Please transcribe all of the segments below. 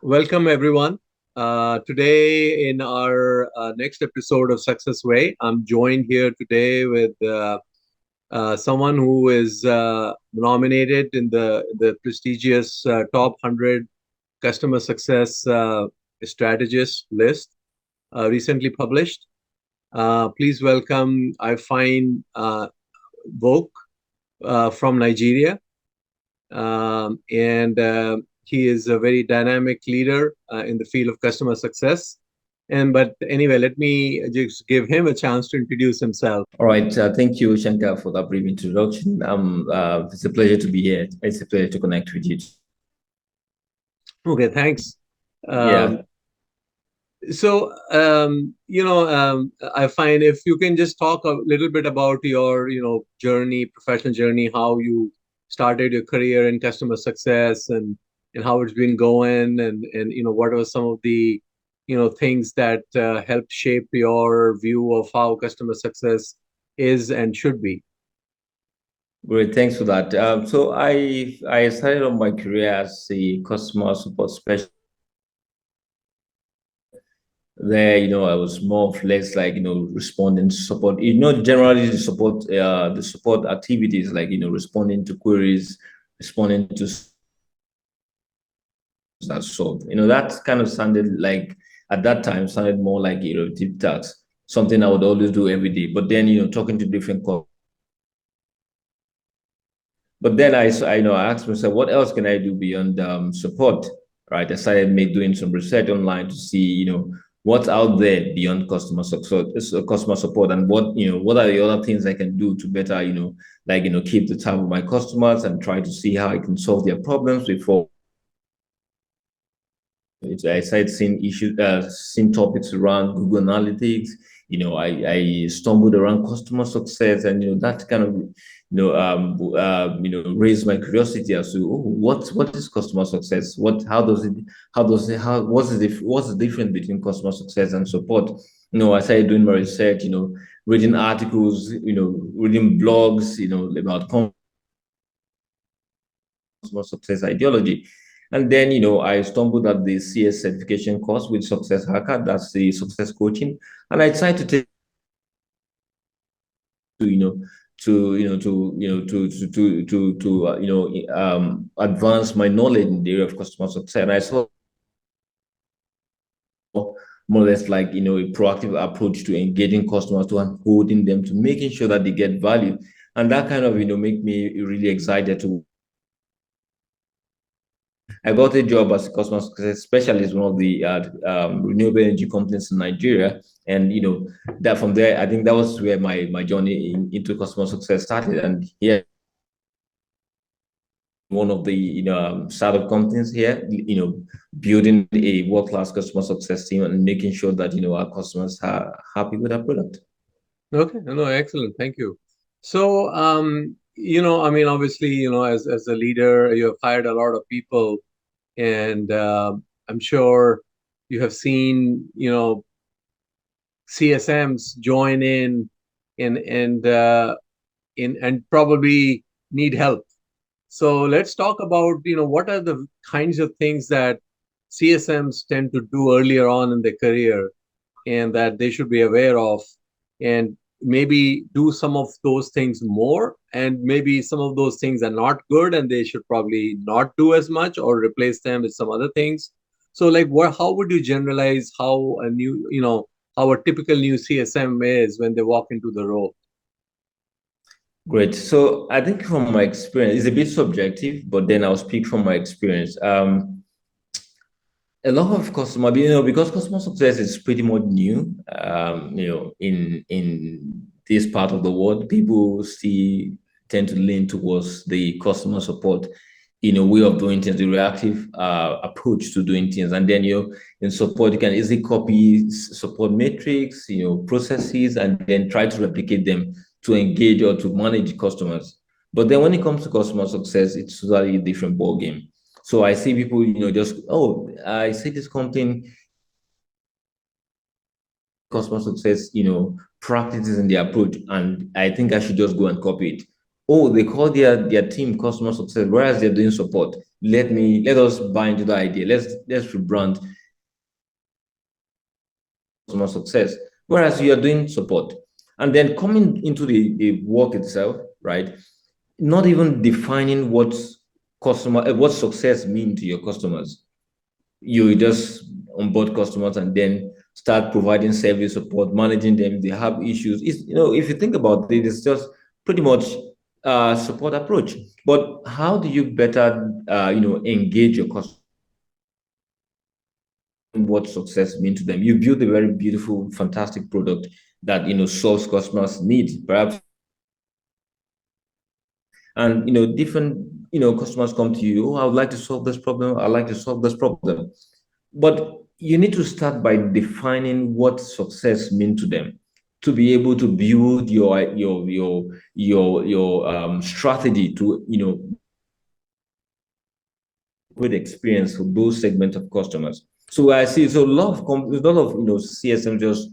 Welcome, everyone. Today, in our next episode of Success Way, I'm joined here today with someone who is nominated in the prestigious top 100 customer success strategist list, recently published. Please welcome Ifeanyi Nwoke from Nigeria. And he is a very dynamic leader in the field of customer success. But anyway, let me just give him a chance to introduce himself. All right. Thank you, Shankar, for that brief introduction. It's a pleasure to be here. It's a pleasure to connect with you. Okay, thanks. Yeah. Um, so, I find if you can just talk a little bit about your, journey, professional journey, how you started your career in customer success and how it's been going and what are some of the, things that helped shape your view of how customer success is and should be. Great. Thanks for that. So I started on my career as a customer support specialist. There, I was more or less like, responding to support. Generally the support activities like, responding to queries, responding to that sort. That kind of sounded like at that time sounded more like deep tasks, something I would always do every day. But then talking to different but then I asked myself, what else can I do beyond support? Right. I started doing some research online to see what's out there beyond customer support, and what are the other things I can do to better keep the time with my customers and try to see how I can solve their problems before I started seeing topics around Google Analytics. I stumbled around customer success, and that kind of raised my curiosity as to what is customer success? What's the difference between customer success and support? I started doing my research. Reading articles. Reading blogs. About customer success ideology. And then, I stumbled at the CS certification course with Success Hacker, that's the success coaching. And I decided to take to, advance my knowledge in the area of customer success. And I saw more or less like, a proactive approach to engaging customers, to holding them, to making sure that they get value. And that kind of, make me really excited to I got a job as a customer success specialist, one of the renewable energy companies in Nigeria. And, that from there, I think that was where my journey into customer success started. And here, one of the, startup companies here, building a world-class customer success team and making sure that, our customers are happy with our product. Okay, no, excellent. Thank you. So, I mean, obviously, as a leader, you have hired a lot of people, and I'm sure you have seen, CSMs join in and probably need help. So let's talk about, what are the kinds of things that CSMs tend to do earlier on in their career and that they should be aware of, and maybe do some of those things more, and maybe some of those things are not good and they should probably not do as much or replace them with some other things. So like how would you generalize how a typical new CSM is when they walk into the role? Great. So I think from my experience, it's a bit subjective, but then I'll speak from my experience. A lot of customer, because customer success is pretty much new, in this part of the world, people still tend to lean towards the customer support, way of doing things, the reactive approach to doing things. And then, in support, you can easily copy support metrics, processes, and then try to replicate them to engage or to manage customers. But then when it comes to customer success, it's totally a different ballgame. So I see people, just, oh, I see this company, customer success, practices in their approach, and I think I should just go and copy it. Oh, they call their team customer success, whereas they're doing support. let us buy into the idea. Let's rebrand customer success. Whereas you are doing support. And then coming into the work itself, right? Not even defining what success mean to your customers. You just onboard customers and then start providing service support, managing them. They have issues. If you think about it, it's just pretty much support approach. But how do you better, engage your customers? What success means to them? You build a very beautiful, fantastic product that solves customers' needs. Perhaps, and different customers come to you. Oh, I would like to solve this problem. I like to solve this problem. But you need to start by defining what success means to them to be able to build your strategy to great experience for those segments of customers. So I see so a lot of CSM just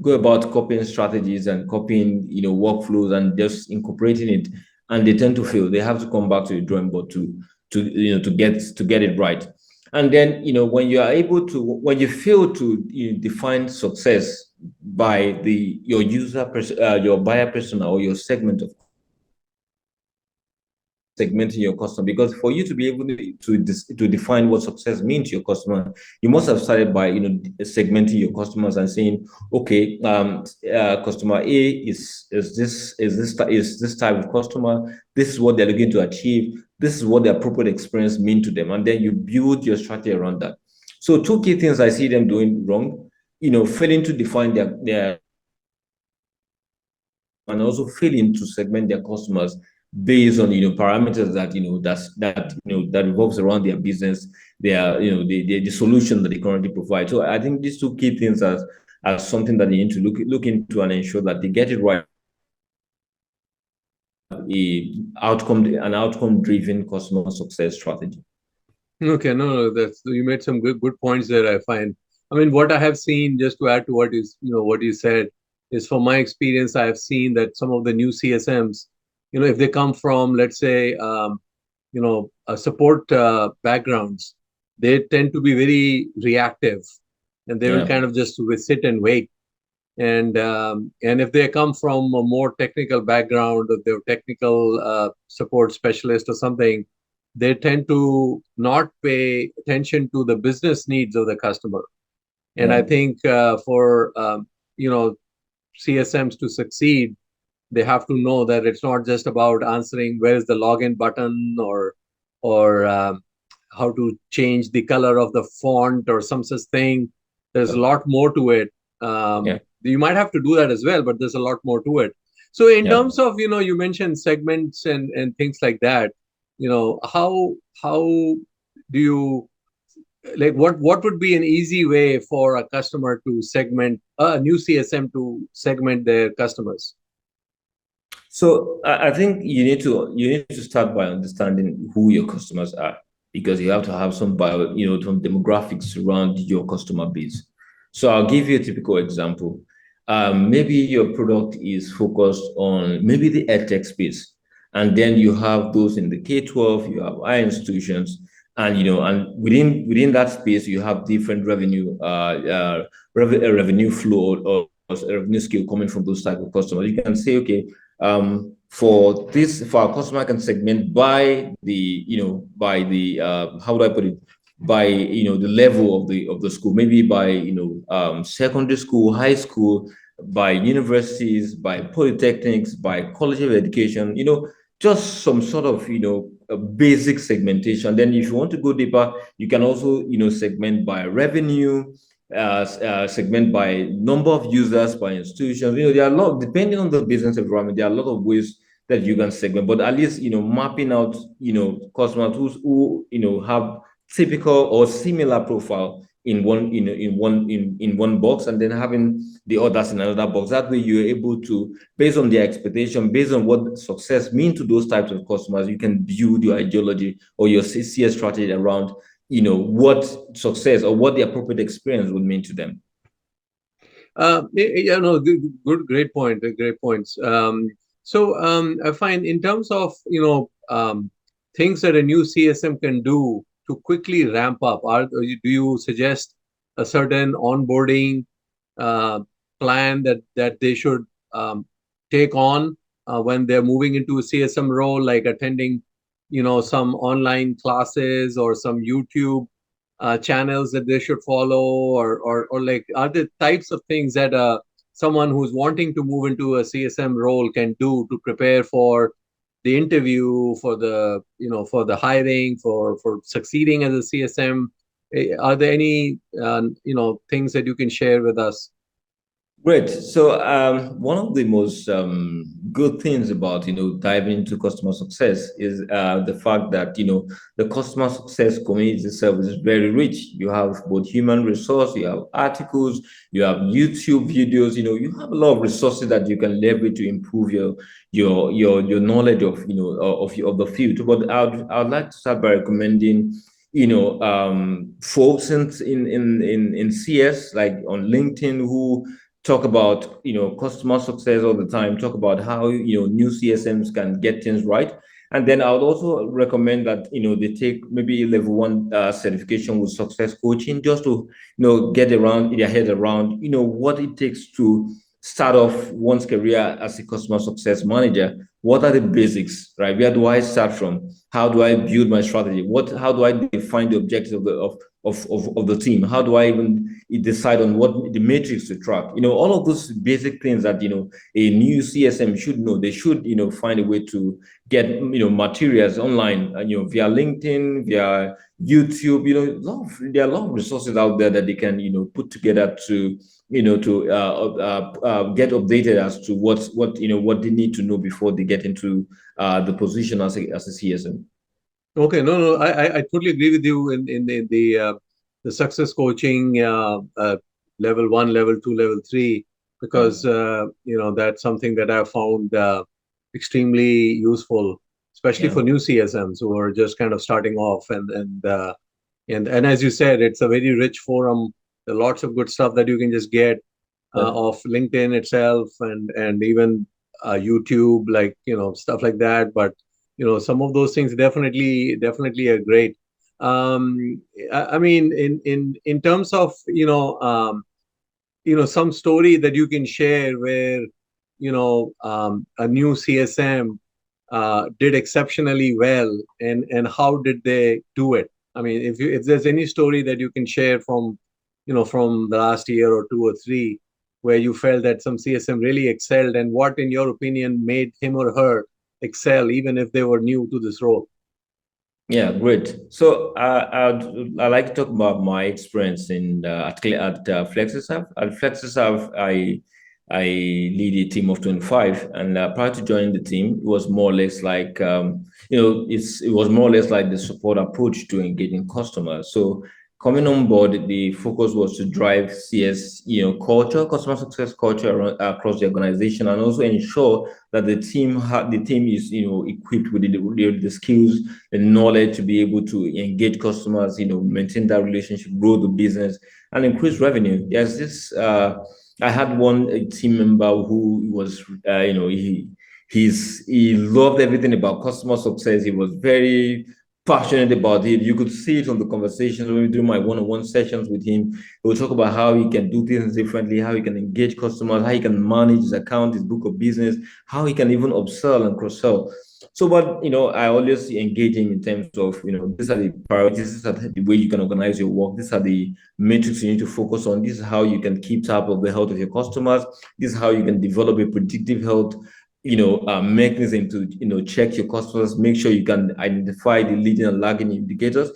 go about copying strategies and copying workflows and just incorporating it, and they tend to fail. They have to come back to the drawing board to get it right. And then when you are able to when you fail to define success by the your your buyer persona or your segment of segmenting your customer, because for you to be able to define what success means to your customer, you must have started by segmenting your customers and saying, okay, customer A is this type of customer. This is what they're looking to achieve. This is what the appropriate experience mean to them, and then you build your strategy around that. So two key things I see them doing wrong, failing to define their and also failing to segment their customers based on parameters that revolves around their business, their the solution that they currently provide. So I think these two key things are something that they need to look into and ensure that they get it right. An outcome driven customer success strategy. Okay, no, that's you made some good points there, I find. I mean, what I have seen, just to add to what you said, is from my experience, I have seen that some of the new CSMs, if they come from, let's say, support backgrounds, they tend to be very reactive, and they will Yeah. kind of just sit and wait. And if they come from a more technical background, or they're technical support specialist or something, they tend to not pay attention to the business needs of the customer. And I Yeah. think for you know CSMs to succeed, they have to know that it's not just about answering where is the login button, or how to change the color of the font or some such thing. There's a lot more to it. Yeah. You might have to do that as well, but there's a lot more to it. So in Yeah. terms of, you mentioned segments and things like that, how do you, like, what would be an easy way for a customer to segment, a new CSM to segment their customers? So I think you need to start by understanding who your customers are, because you have to have some demographics around your customer base. So I'll give you a typical example. Maybe your product is focused on maybe the edtech space, and then you have those in the K-12, you have higher institutions, and within that space you have different revenue flow or revenue scale coming from those type of customers. You can say, okay, for our customer can segment by how would I put it, by the level of the school, maybe by secondary school, high school, by universities, by polytechnics, by college of education, just some sort of a basic segmentation. Then if you want to go deeper, you can also segment by revenue, segment by number of users, by institutions. There are a lot, depending on the business environment, there are a lot of ways that you can segment, but at least, mapping out, customers who have typical or similar profile in one box, and then having the others in another box. That way you're able to, based on their expectation, based on what success means to those types of customers, you can build your ideology or your CS strategy around what success or what the appropriate experience would mean to them. Yeah, no, good, great point, great points. So I find in terms of, things that a new CSM can do to quickly ramp up? Do you suggest a certain onboarding uh, plan that they should um, take on when they're moving into a CSM role, like attending, some online classes or some YouTube channels that they should follow, or like, are there types of things that someone who's wanting to move into a CSM role can do to prepare for the interview, for the hiring, for succeeding as a CSM? Are there any things that you can share with us? Great. So one of the most good things about diving into customer success is the fact that the customer success community itself is very rich. You have both human resource, you have articles, you have YouTube videos. You have a lot of resources that you can leverage to improve your knowledge of of the field. But I'd like to start by recommending folks in CS, like on LinkedIn, who talk about customer success all the time, talk about how new CSMs can get things right. And then I would also recommend that they take maybe level one certification with success coaching, just to get around their head around what it takes to start off one's career as a customer success manager. What are the basics, right? Where do I start from? How do I build my strategy? How do I define the objectives of the team? How do I even decide on what the matrix to track? All of those basic things that a new CSM should know. They should find a way to get materials online, via LinkedIn, via YouTube. There are a lot of resources out there that they can put together to get updated as to what they need to know before they get into the position as a CSM. Okay, no, no, I totally agree with you in the success coaching level one, level two, level three, Yeah, because that's something that I've found extremely useful, especially yeah, for new CSMs who are just kind of starting off. And as you said, it's a very rich forum. There are lots of good stuff that you can just get of LinkedIn itself, and even YouTube, like stuff like that. But some of those things definitely are great. I mean, in terms of some story that you can share where a new CSM did exceptionally well, and how did they do it? I mean, if there's any story that you can share from the last year or two or three, where you felt that some CSM really excelled, and what, in your opinion, made him or her excel, even if they were new to this role. yeah, great. So I like to talk about my experience at FlexiServe. At FlexiServe, I lead a team of 25, and prior to joining the team, it was more or less like it was more or less like the support approach to engaging customers. So coming on board, the focus was to drive CS culture, customer success culture across the organization, and also ensure that the team is equipped with the skills and knowledge to be able to engage customers, maintain that relationship, grow the business, and increase revenue. There's this. I had one team member who was, he loved everything about customer success. He was very passionate about it. You could see it on the conversations when we do my one-on-one sessions with him. He will talk about how he can do things differently, how he can engage customers, how he can manage his account, his book of business, how he can even upsell and cross-sell. So, but I always engage him in terms of these are the priorities, these are the way you can organize your work, these are the metrics you need to focus on, this is how you can keep tab of the health of your customers, this is how you can develop a predictive health mechanism to check your customers, make sure you can identify the leading and lagging indicators.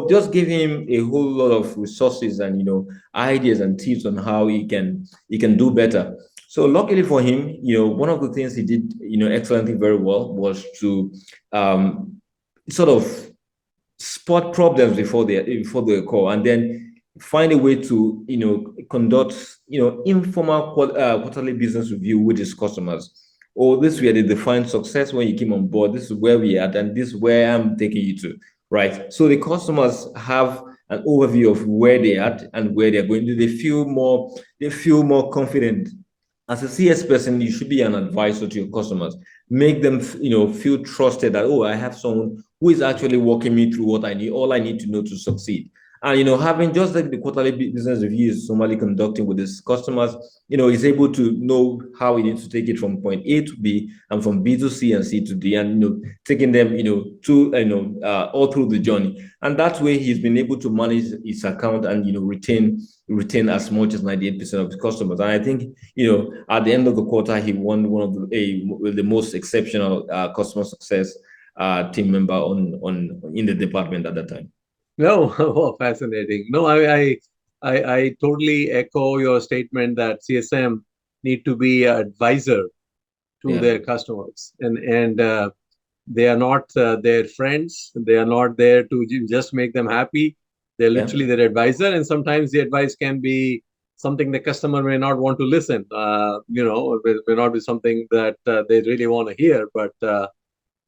Just give him a whole lot of resources and ideas and tips on how he can do better. So luckily for him, one of the things he did, excellently very well was to sort of spot problems before they occur, and then find a way to conduct informal quarterly business review with his customers. Oh, this way they define success when you came on board. This is where we are, and this is where I'm taking you to. Right. So the customers have an overview of where they are and where they're going. They feel more confident. As a CS person, you should be an advisor to your customers. Make them feel trusted that, oh, I have someone who is actually walking me through what I need, all I need to know to succeed. And having just like the quarterly business reviews normally conducting with his customers, he's able to know how he needs to take it from point A to B and from B to C and C to D, and taking them, to all through the journey. And that way, he's been able to manage his account and retain as much as 98% of his customers. And I think at the end of the quarter, he won one of the most exceptional customer success team member on in the department at that time. No, oh, fascinating. No, I totally echo your statement that CSM need to be an advisor to Yeah. their customers, and they are not their friends. They are not there to just make them happy. They're Yeah. literally their advisor, and sometimes the advice can be something the customer may not want to listen. It may not be something that they really want to hear, but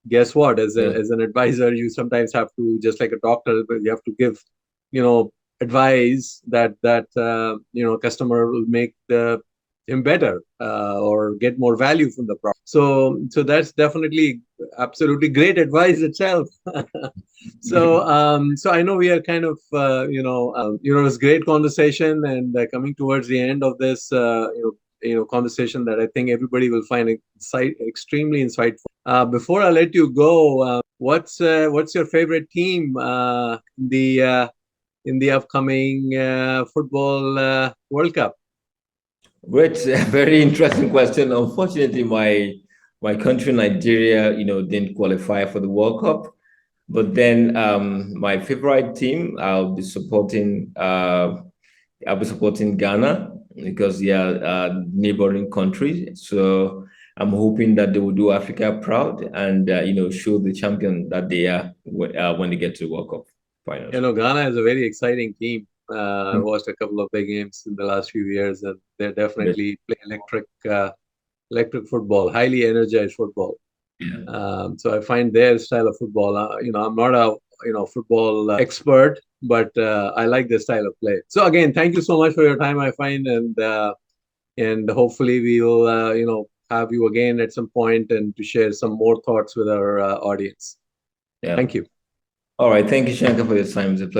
guess what? Yeah. As an advisor, you sometimes have to, just like a doctor, but you have to give, you know, advice that customer will make him better or get more value from the product. So that's definitely absolutely great advice itself. So I know we are kind of it was great conversation, and coming towards the end of this conversation that I think everybody will find extremely insightful. Before I let you go, what's your favorite team in the upcoming football World Cup? Great, very interesting question. Unfortunately, my country, Nigeria, didn't qualify for the World Cup. But then my favorite team, I'll be supporting Ghana because they are a neighboring country. So I'm hoping that they will do Africa proud and show the champion that they are when they get to the World Cup finals. Ghana is a very exciting team. I watched a couple of their games in the last few years, and they're definitely play electric football, highly energized football. Yeah. So I find their style of football. I'm not a football expert, but I like their style of play. So again, thank you so much for your time, I find, and hopefully we will have you again at some point and to share some more thoughts with our audience. Yeah. Thank you. All right. Thank you, Shankar, for your time. It's a pleasure.